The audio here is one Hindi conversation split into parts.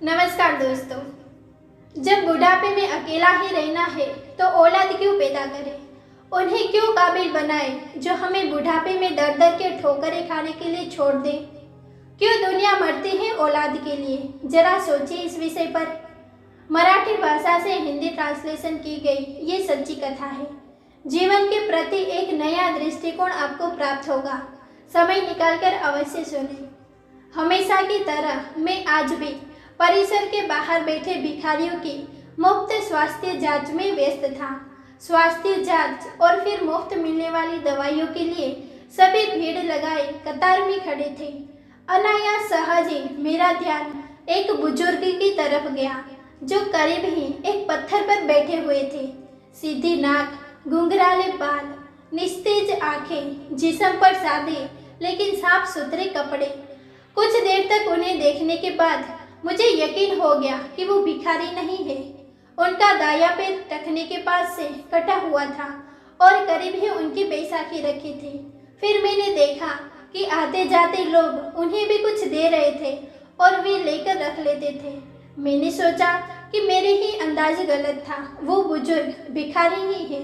नमस्कार दोस्तों। जब बुढ़ापे में अकेला ही रहना है तो औलाद क्यों पैदा करें, उन्हें क्यों काबिल बनाए जो हमें बुढ़ापे में दर दर के ठोकरें खाने के लिए छोड़ दे। क्यों दुनिया मरती है औलाद के लिए, जरा सोचिए इस विषय पर। मराठी भाषा से हिंदी ट्रांसलेशन की गई ये सच्ची कथा है। जीवन के प्रति एक नया दृष्टिकोण आपको प्राप्त होगा। समय निकालकर अवश्य सुने। हमेशा की तरह मैं आज भी परिसर के बाहर बैठे भिखारियों की मुफ्त स्वास्थ्य जांच में व्यस्त था। स्वास्थ्य जांच और फिर मुफ्त मिलने वाली दवाइयों के लिए सभी भीड़ लगाए कतार में खड़े थे। अनायास सहज ही मेरा ध्यान एक बुजुर्ग की तरफ गया जो करीब ही एक पत्थर पर बैठे हुए थे। सीधी नाक, घुंघराले बाल, निस्तेज आंखें, जिस्म पर सादे लेकिन साफ सुथरे कपड़े। कुछ देर तक उन्हें देखने के बाद मुझे यकीन हो गया कि वो भिखारी नहीं है। उनका दायां पैर टखने के पास से कटा हुआ था और करीब ही उनकी बैसाखी रखी थी। फिर मैंने देखा कि आते जाते लोग उन्हें भी कुछ दे रहे थे और वे लेकर रख लेते थे। मैंने सोचा कि मेरे ही अंदाज गलत था, वो बुजुर्ग भिखारी ही है।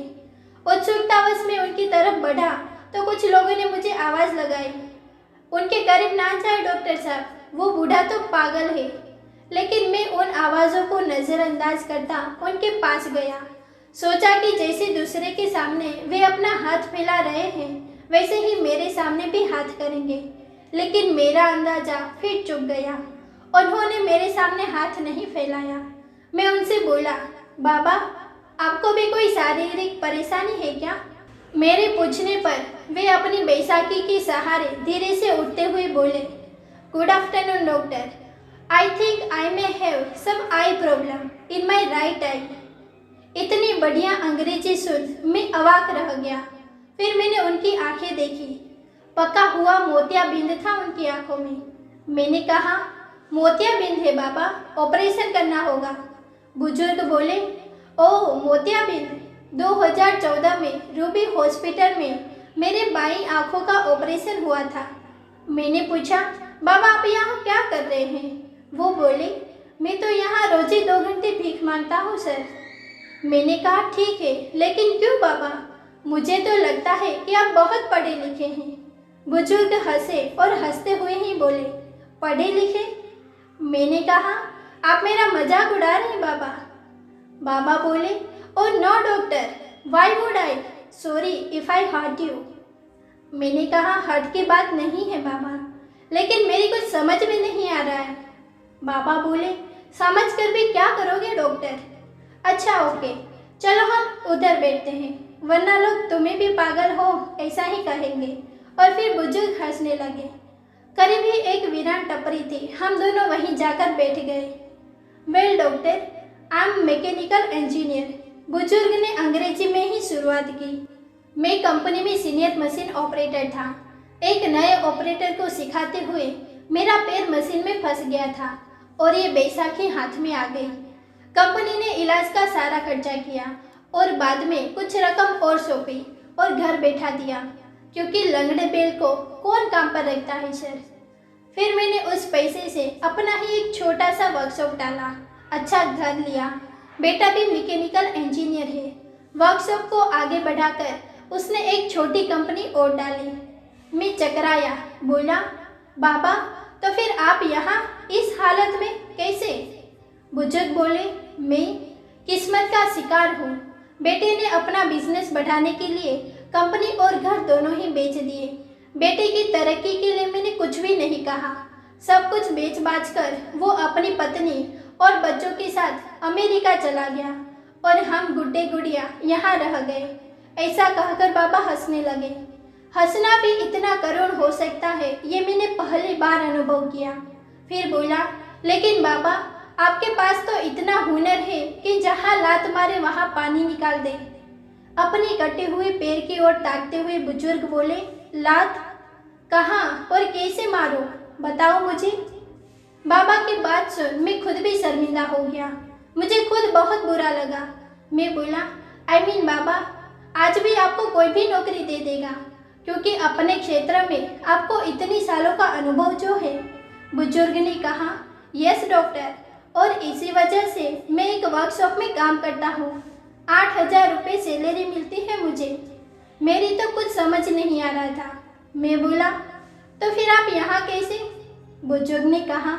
उत्सुकतावश में उनकी तरफ बढ़ा तो कुछ लोगों ने मुझे आवाज़ लगाई, उनके करीब ना जाए डॉक्टर साहब, वो बूढ़ा तो पागल है। लेकिन मैं उन आवाज़ों को नज़रअंदाज करता उनके पास गया। सोचा कि जैसे दूसरे के सामने वे अपना हाथ फैला रहे हैं वैसे ही मेरे सामने भी हाथ करेंगे। लेकिन मेरा अंदाजा फिर चुक गया। उन्होंने मेरे सामने हाथ नहीं फैलाया। मैं उनसे बोला, बाबा आपको भी कोई शारीरिक परेशानी है क्या? मेरे पूछने पर वे अपनी बैसाखी के सहारे धीरे से उठते हुए बोले, good afternoon doctor, I think I may have some eye problem in my right eye. इतनी बढ़िया अंग्रेजी सुन मैं अवाक रह गया। फिर मैंने उनकी आंखें देखी। पका हुआ मोतियाबिंद था उनकी आंखों में। मैंने कहा, मोतियाबिंद है बाबा, ऑपरेशन करना होगा। बुजुर्ग बोले, ओह मोतियाबिंद, 2014 में रूबी हॉस्पिटल में मेरे बाईं आंखों का ऑपरेशन हुआ था। मैंने पूछा, बाबा आप यहाँ क्या कर रहे हैं? वो बोले, मैं तो यहाँ रोज ही 2 घंटे भीख मांगता हूँ सर। मैंने कहा, ठीक है, लेकिन क्यों बाबा? मुझे तो लगता है कि आप बहुत पढ़े लिखे हैं। बुजुर्ग हंसे और हंसते हुए ही बोले, पढ़े लिखे? मैंने कहा, आप मेरा मजाक उड़ा रहे हैं बाबा। बाबा बोले, oh no doctor, why would I, sorry if I hurt you. मैंने कहा, हर्ट की बात नहीं है बाबा, लेकिन मेरी कुछ समझ में नहीं आ रहा है। बाबा बोले, समझ कर भी क्या करोगे डॉक्टर? अच्छा ओके, चलो हम उधर बैठते हैं, वरना लोग तुम्हें भी पागल हो ऐसा ही कहेंगे। और फिर बुजुर्ग हंसने लगे। करीब ही एक वीरान टपरी थी, हम दोनों वहीं जाकर बैठ गए। Well doctor, I am mechanical engineer. बुजुर्ग ने अंग्रेजी में ही शुरुआत की। मैं कंपनी में सीनियर मशीन ऑपरेटर था। एक नए ऑपरेटर को सिखाते हुए मेरा पैर मशीन में फंस गया था और ये बैसाखी हाथ में आ गई। कंपनी ने इलाज का सारा खर्चा किया और बाद में कुछ रकम और सौंपी और घर बैठा दिया, क्योंकि लंगड़े बैल को कौन काम पर रखता है सर। फिर मैंने उस पैसे से अपना ही एक छोटा सा वर्कशॉप डाला, अच्छा घर लिया। बेटा भी मैकेनिकल इंजीनियर है। वर्कशॉप को आगे बढ़ाकर उसने एक छोटी कंपनी और डाली। मैं चकराया, बोला, बाबा तो फिर आप यहाँ इस हालत में कैसे? बुजुर्ग बोले, मैं किस्मत का शिकार हूँ। बेटे ने अपना बिजनेस बढ़ाने के लिए कंपनी और घर दोनों ही बेच दिए। बेटे की तरक्की के लिए मैंने कुछ भी नहीं कहा। सब कुछ बेच बाच कर वो अपनी पत्नी और बच्चों के साथ अमेरिका चला गया और हम गुड्डे गुड़िया यहाँ रह गए। ऐसा कहकर बाबा हंसने लगे। हंसना भी इतना करुण हो सकता है ये मैंने पहली बार अनुभव किया। फिर बोला, लेकिन बाबा आपके पास तो इतना हुनर है कि जहाँ लात मारे वहाँ पानी निकाल दे। अपनी कटे हुए पैर की ओर ताकते हुए बुजुर्ग बोले, लात? कहाँ और कैसे मारो, बताओ मुझे। बाबा की बात सुन मैं खुद भी शर्मिंदा हो गया। मुझे खुद बहुत बुरा लगा। मैं बोला, आई मीन बाबा, आज भी आपको कोई भी नौकरी दे देगा, क्योंकि अपने क्षेत्र में आपको इतनी सालों का अनुभव जो है। बुजुर्ग ने कहा, यस डॉक्टर, और इसी वजह से मैं एक वर्कशॉप में काम करता हूँ। 8,000 रुपये सैलरी मिलती है मुझे। मेरी तो कुछ समझ नहीं आ रहा था। मैं बोला, तो फिर आप यहाँ कैसे? बुजुर्ग ने कहा,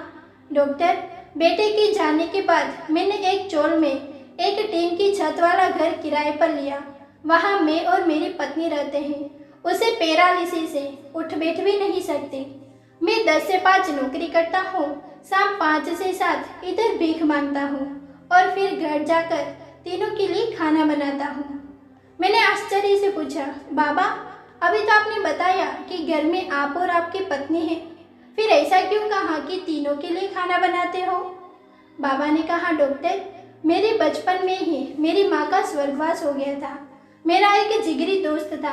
डॉक्टर, बेटे के जाने के बाद मैंने एक चोल में एक टीन की छत वाला घर किराए पर लिया। वहाँ मैं और मेरी पत्नी रहते हैं। उसे पैरालिसिस है, उठ बैठ भी नहीं सकती। मैं 10 से 5 नौकरी करता हूँ, शाम 5 से 7 इधर भीख मांगता हूँ और फिर घर जाकर तीनों के लिए खाना बनाता हूँ। मैंने आश्चर्य से पूछा, बाबा, अभी तो आपने बताया कि घर में आप और आपकी पत्नी है, फिर ऐसा क्यों कहा कि तीनों के लिए खाना बनाते हो? बाबा ने कहा, डॉक्टर, मेरे बचपन में ही मेरी माँ का स्वर्गवास हो गया था। मेरा एक जिगरी दोस्त था,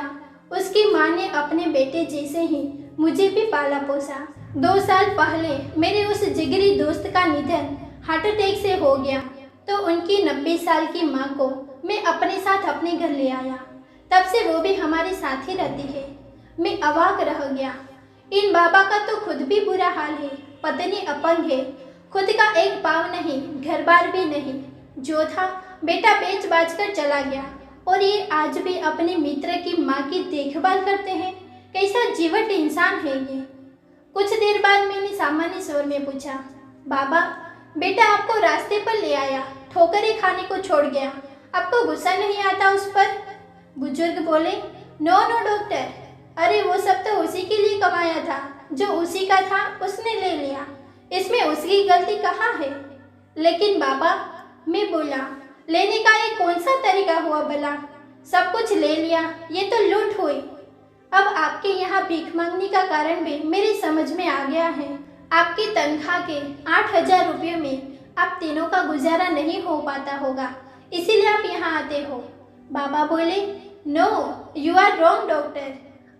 उसकी माँ ने अपने बेटे जैसे ही मुझे भी पाला पोसा। 2 साल पहले मेरे उस जिगरी दोस्त का निधन हार्ट अटैक से हो गया, तो उनकी 90 साल की माँ को मैं अपने साथ अपने घर ले आया। तब से वो भी हमारे साथ ही रहती है। मैं अवाक रह गया। इन बाबा का तो खुद भी बुरा हाल है, पत्नी अपंग है, खुद का एक पाँव नहीं, घर बार भी नहीं। जो था बेटा बेच बाज कर चला गया और ये आज भी अपने मित्र की माँ की देखभाल करते हैं। कैसा जीवट इंसान है ये। कुछ देर बाद मैंने सामान्य स्वर में पूछा, बाबा, बेटा आपको रास्ते पर ले आया, ठोकरें खाने को छोड़ गया, आपको गुस्सा नहीं आता उस पर? बुजुर्ग बोले, नो नो डॉक्टर, अरे वो सब तो उसी के लिए कमाया था, जो उसी का था उसने ले लिया, इसमें उसकी गलती कहाँ है? लेकिन बाबा, मैं बोला, लेने का ये कौन सा तरीका हुआ भला? सब कुछ ले लिया, ये तो लूट हुई। अब आपके यहाँ भीख मांगने का कारण भी मेरी समझ में आ गया है। आपकी तनख्वाह के 8,000 रुपये में आप तीनों का गुजारा नहीं हो पाता होगा, इसीलिए आप यहाँ आते हो। बाबा बोले, no, you are wrong doctor.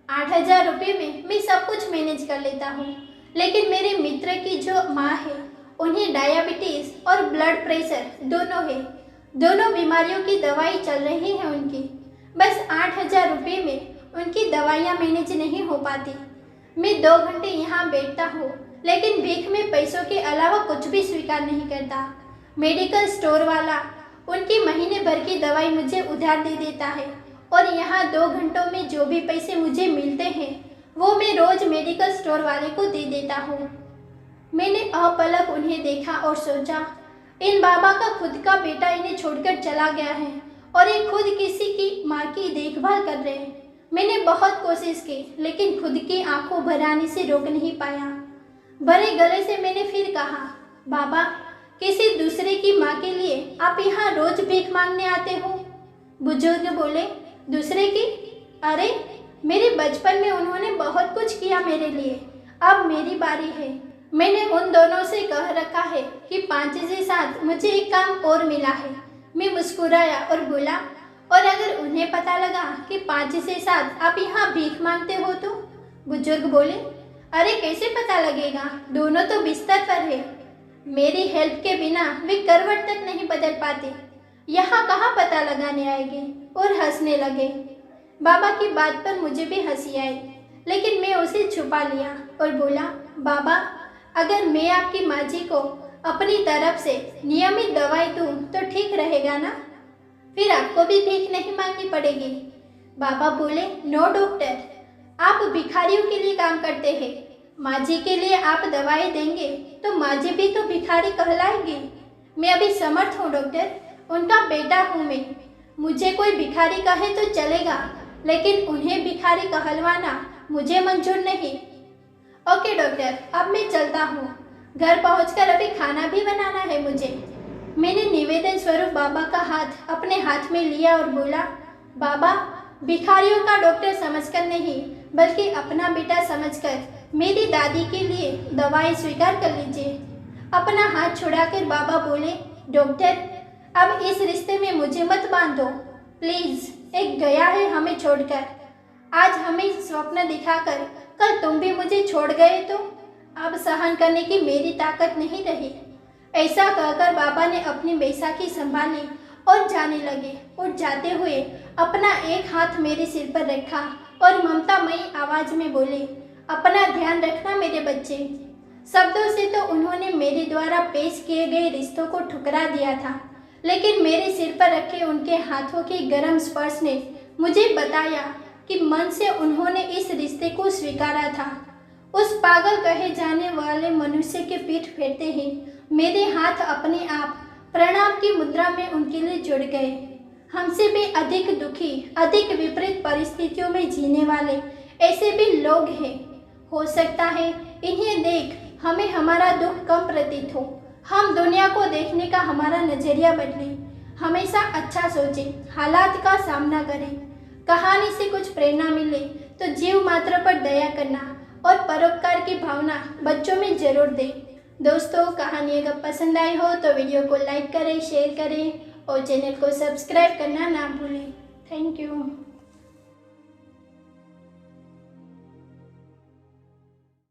8,000 रुपये में मैं सब कुछ मैनेज कर लेता हूँ, लेकिन मेरे मित्र की जो माँ है, उन्हें डायबिटीज़ और ब्लड प्रेशर दोनों है। दोनों बीमारियों की दवाई चल रही है उनकी। बस 8,000 रुपये में उनकी दवाइयाँ मैनेज नहीं हो पाती। मैं 2 घंटे यहाँ बैठता हूँ, लेकिन भीख में पैसों के अलावा कुछ भी स्वीकार नहीं करता। मेडिकल स्टोर वाला उनकी महीने भर की दवाई मुझे उधार दे देता है और यहाँ 2 घंटों में जो भी पैसे मुझे मिलते हैं वो मैं रोज मेडिकल स्टोर वाले को दे देता हूँ। मैंने अपलक उन्हें देखा और सोचा, इन बाबा का खुद का बेटा इन्हें छोड़कर चला गया है और ये खुद किसी की माँ की देखभाल कर रहे हैं। मैंने बहुत कोशिश की, लेकिन खुद की आंखों भर आने से रोक नहीं पाया। भरे गले से मैंने फिर कहा, बाबा, किसी दूसरे की माँ के लिए आप यहाँ रोज भीख मांगने आते हो? बुजुर्ग बोले, दूसरे की? अरे, मेरे बचपन में उन्होंने बहुत कुछ किया मेरे लिए, अब मेरी बारी है। मैंने उन दोनों से कह रखा है कि 5 से 7 मुझे एक काम और मिला है। मैं मुस्कुराया और बोला, और अगर उन्हें पता लगा कि 5 से 7 आप यहाँ भीख मांगते हो तो? बुजुर्ग बोले, अरे कैसे पता लगेगा, दोनों तो बिस्तर पर है। मेरी हेल्प के बिना वे करवट तक नहीं बदल पाते, यहाँ कहाँ पता लगाने आएंगे? और हंसने लगे। बाबा की बात पर मुझे भी हंसी आई, लेकिन मैं उसे छुपा लिया और बोला, बाबा, अगर मैं आपकी माँ जी को अपनी तरफ से नियमित दवाई दूँ तो ठीक रहेगा ना? फिर आपको भी भीख नहीं मांगनी पड़ेगी। बाबा बोले, नो डॉक्टर, आप भिखारियों के लिए काम करते हैं। माँ जी के लिए आप दवाई देंगे तो माँ जी भी तो भिखारी कहलाएगी। मैं अभी समर्थ हूँ डॉक्टर, उनका बेटा हूँ मैं। मुझे कोई भिखारी कहे तो चलेगा, लेकिन उन्हें भिखारी कहलवाना मुझे मंजूर नहीं। ओके डॉक्टर, अब मैं चलता हूँ, घर पहुँचकर अभी खाना भी बनाना है मुझे। मैंने निवेदन स्वरूप बाबा का हाथ अपने हाथ में लिया और बोला, बाबा, भिखारियों का डॉक्टर समझकर नहीं, बल्कि अपना बेटा समझकर मेरी दादी के लिए दवाई स्वीकार कर लीजिए। अपना हाथ छुड़ाकर बाबा बोले, डॉक्टर, अब इस रिश्ते में मुझे मत बांधो प्लीज़। एक गया है हमें छोड़कर, आज हमें स्वप्न दिखाकर कल तुम भी मुझे छोड़ गए तो अब सहन करने की मेरी ताकत नहीं रही। ऐसा कहकर बाबा ने अपनी बैसाखी संभाली और जाने लगे और जाते हुए अपना एक हाथ मेरे सिर पर रखा और ममतामयी आवाज में बोले, अपना ध्यान रखना मेरे बच्चे। शब्दों से तो उन्होंने मेरे द्वारा पेश किए गए रिश्तों को ठुकरा दिया था, लेकिन मेरे सिर पर रखे उनके हाथों के गर्म स्पर्श ने मुझे बताया कि मन से उन्होंने इस रिश्ते को स्वीकारा था। उस पागल कहे जाने वाले मनुष्य के पीठ फेरते ही मेरे हाथ अपने आप प्रणाम की मुद्रा में उनके लिए जुड़ गए। हमसे भी अधिक दुखी, अधिक विपरीत परिस्थितियों में जीने वाले ऐसे भी लोग हैं। हो सकता है इन्हें देख हमें हमारा दुख कम प्रतीत हो, हम दुनिया को देखने का हमारा नजरिया बदले, हमेशा अच्छा सोचें, हालात का सामना करें। कहानी से कुछ प्रेरणा मिले तो जीव मात्र पर दया करना और परोपकार की भावना बच्चों में जरूर दें। दोस्तों, कहानी अगर पसंद आई हो तो वीडियो को लाइक करें, शेयर करें और चैनल को सब्सक्राइब करना ना भूलें। Thank you.